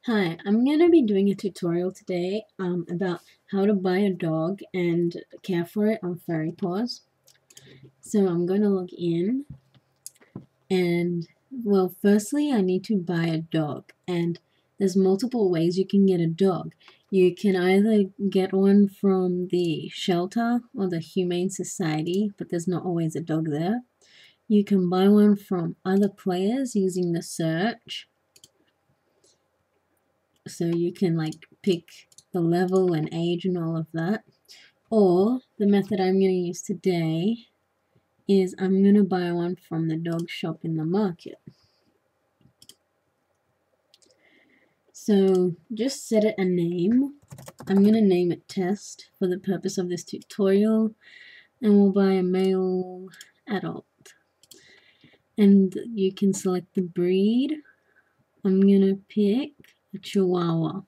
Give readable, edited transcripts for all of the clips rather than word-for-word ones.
Hi, I'm going to be doing a tutorial today about how to buy a dog and care for it on furry-paws. So I'm going to log in and, well, firstly I need to buy a dog, and there's multiple ways you can get a dog. You can either get one from the shelter or the Humane Society, but there's not always a dog there. You can buy one from other players using the search. So you can like pick the level and age and all of that. Or the method I'm going to use today is I'm going to buy one from the dog shop in the market. So just set it a name. I'm going to name it Test for the purpose of this tutorial, and we'll buy a male adult. And you can select the breed. I'm going to pick a Chihuahua,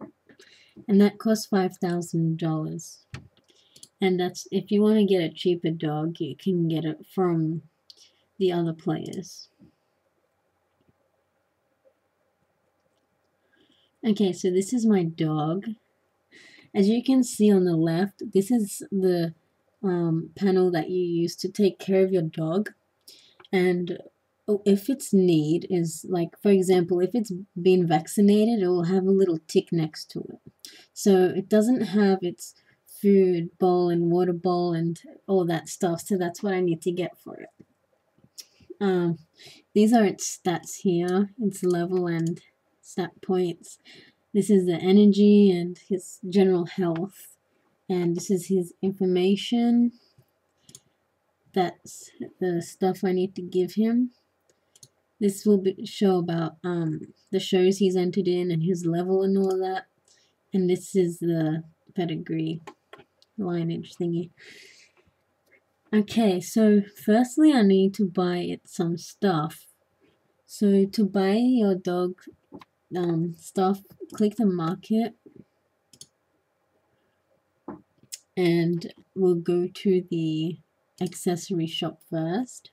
and that costs $5,000. And that's, if you want to get a cheaper dog, you can get it from the other players. Okay, so this is my dog. As you can see on the left, this is the panel that you use to take care of your dog. And if its need is, like, for example, if it's been vaccinated, it will have a little tick next to it. So it doesn't have its food bowl and water bowl and all that stuff, so that's what I need to get for it. These are its stats here, its level and stat points. This is the energy and his general health, and this is his information. That's the stuff I need to give him. This will show about the shows he's entered in and his level and all that. And this is the pedigree lineage thingy. Okay, so firstly I need to buy it some stuff. So to buy your dog stuff, click the market, and we'll go to the accessory shop first.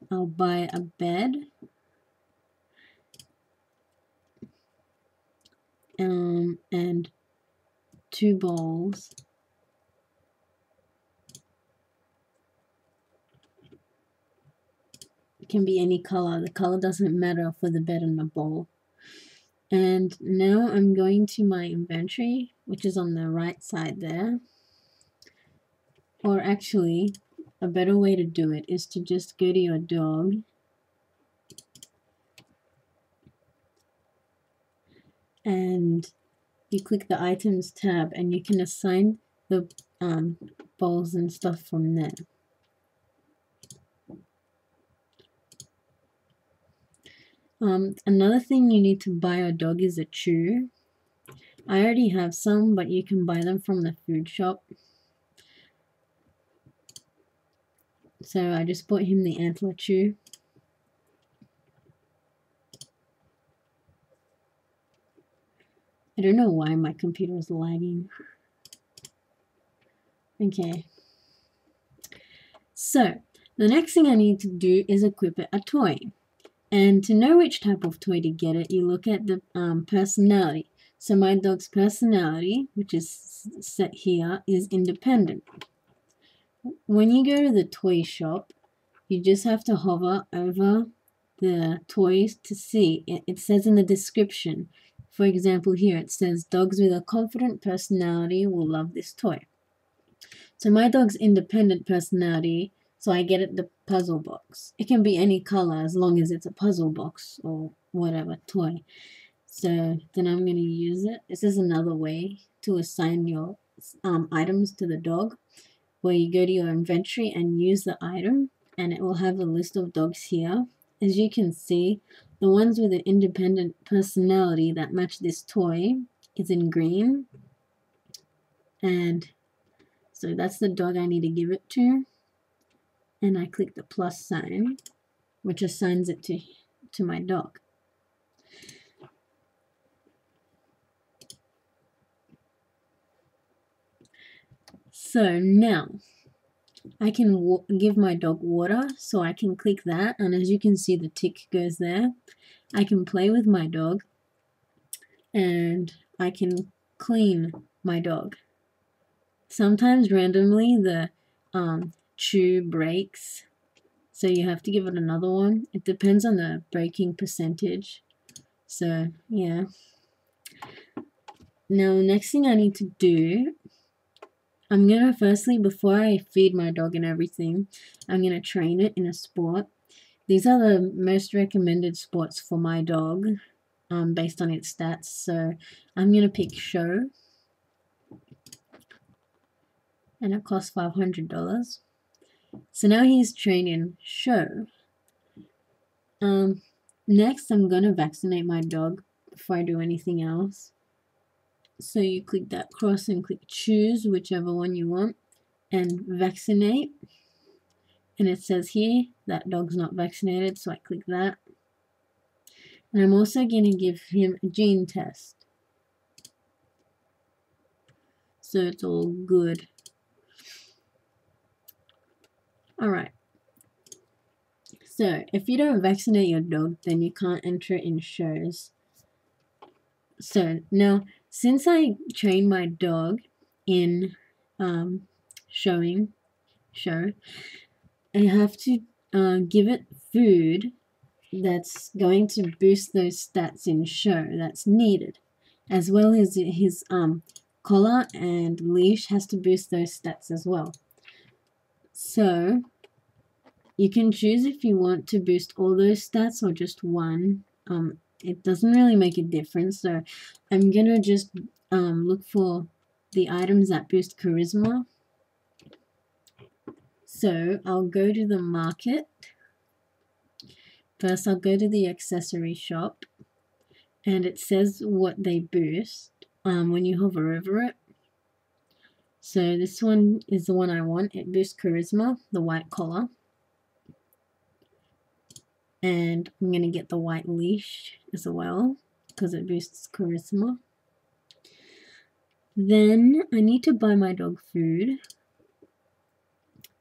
I'll buy a bed, and 2 bowls. It can be any color. The color doesn't matter for the bed and the bowl. And now I'm going to my inventory, which is on the right side there. Or actually, a better way to do it is to just go to your dog and you click the items tab, and you can assign the bowls and stuff from there. Another thing you need to buy a dog is a chew. I already have some, but you can buy them from the food shop. So I just bought him the antler chew. I don't know why my computer is lagging. Okay. So the next thing I need to do is equip it a toy. And to know which type of toy to get it, you look at the personality. So my dog's personality, which is set here, is independent. When you go to the toy shop, you just have to hover over the toys to see. It says in the description, for example here, it says dogs with a confident personality will love this toy. So my dog's independent personality, so I get it the puzzle box. It can be any color as long as it's a puzzle box or whatever toy. So then I'm going to use it. This is another way to assign your items to the dog, where you go to your inventory and use the item, and it will have a list of dogs here. As you can see, the ones with an independent personality that match this toy is in green, and so that's the dog I need to give it to. And I click the plus sign, which assigns it to my dog. So now I can give my dog water, so I can click that, and as you can see the tick goes there. I can play with my dog, and I can clean my dog. Sometimes randomly the chew breaks, so you have to give it another one. It depends on the breaking percentage. So yeah. Now the next thing I need to do, I'm gonna firstly, before I feed my dog and everything, I'm gonna train it in a sport. These are the most recommended sports for my dog, based on its stats. So I'm gonna pick show, and it costs $500. So now he's training show. Next I'm gonna vaccinate my dog before I do anything else. So you click that cross and click choose whichever one you want and vaccinate. And it says here that dog's not vaccinated, so I click that. And I'm also going to give him a gene test, so it's all good. Alright, so if you don't vaccinate your dog, then you can't enter in shows. So now, since I train my dog in show, I have to give it food that's going to boost those stats in show that's needed, as well as his collar and leash has to boost those stats as well. So you can choose if you want to boost all those stats or just one. It doesn't really make a difference, so I'm gonna just look for the items that boost charisma. So I'll go to the market. First I'll go to the accessory shop, and it says what they boost when you hover over it. So this one is the one I want. It boosts charisma, the white collar. And I'm going to get the white leash as well, because it boosts charisma. Then I need to buy my dog food.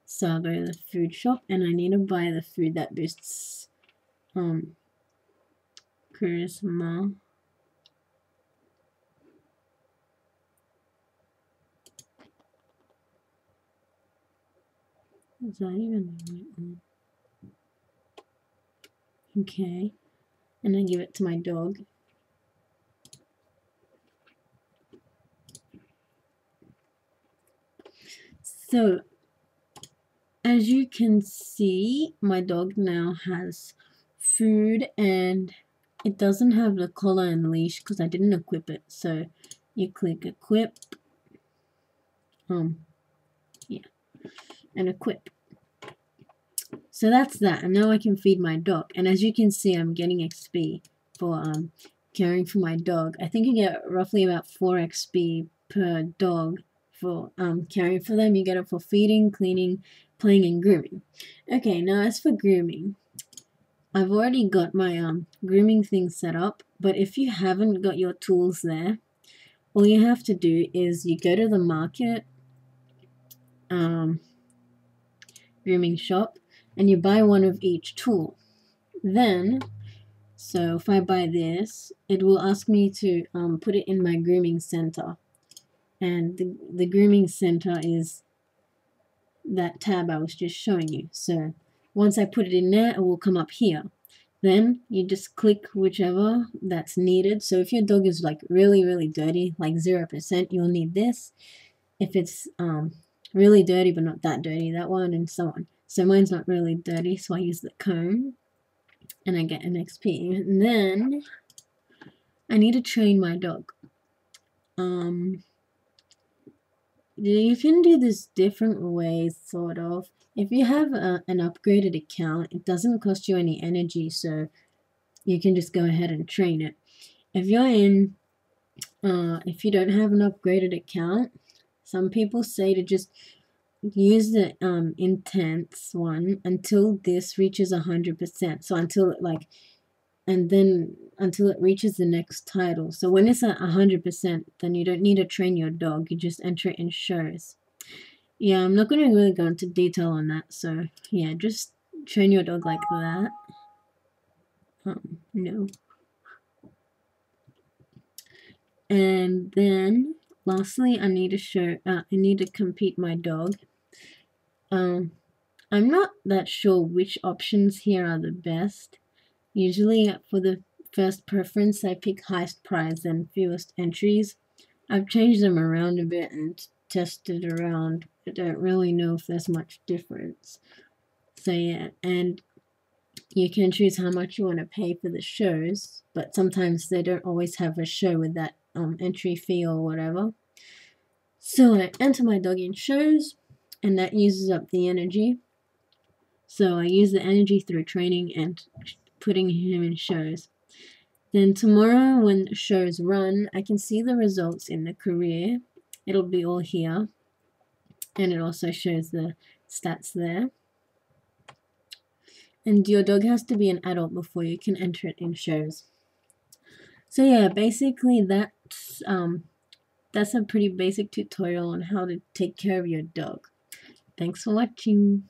So I'll go to the food shop, and I need to buy the food that boosts charisma. Is that even the right one? Okay. And I give it to my dog. So, as you can see, my dog now has food, and it doesn't have the collar and leash because I didn't equip it. So you click equip, yeah, and equip. So that's that, and now I can feed my dog. And as you can see, I'm getting XP for caring for my dog. I think you get roughly about 4 XP per dog for caring for them. You get it for feeding, cleaning, playing, and grooming. Okay, now as for grooming, I've already got my grooming thing set up, but if you haven't got your tools there, all you have to do is you go to the market grooming shop, and you buy one of each tool. Then, so if I buy this, it will ask me to put it in my grooming center, and the grooming center is that tab I was just showing you. So once I put it in there, it will come up here. Then you just click whichever that's needed. So if your dog is like really dirty, like 0%, you'll need this. If it's really dirty but not that dirty, that one, and so on. So mine's not really dirty, so I use the comb, and I get an XP. And then I need to train my dog. You can do this different ways, sort of. If you have an upgraded account, it doesn't cost you any energy, so you can just go ahead and train it. If you're in, if you don't have an upgraded account, some people say to just use the intense one until this reaches 100%. So until it and then until it reaches the next title. So when it's at 100%, then you don't need to train your dog. You just enter it in shows. Yeah, I'm not going to really go into detail on that. So yeah, just train your dog like that. No. And then lastly, I need to compete my dog. I'm not that sure which options here are the best. Usually for the first preference, I pick highest prize and fewest entries. I've changed them around a bit and tested around. I don't really know if there's much difference. So yeah, and you can choose how much you want to pay for the shows, but sometimes they don't always have a show with that entry fee or whatever. So I enter my dog in shows, and that uses up the energy. So I use the energy through training and putting him in shows. Then tomorrow when shows run, I can see the results in the career. It'll be all here. And it also shows the stats there. And your dog has to be an adult before you can enter it in shows. So yeah, basically that's a pretty basic tutorial on how to take care of your dog. Thanks for watching.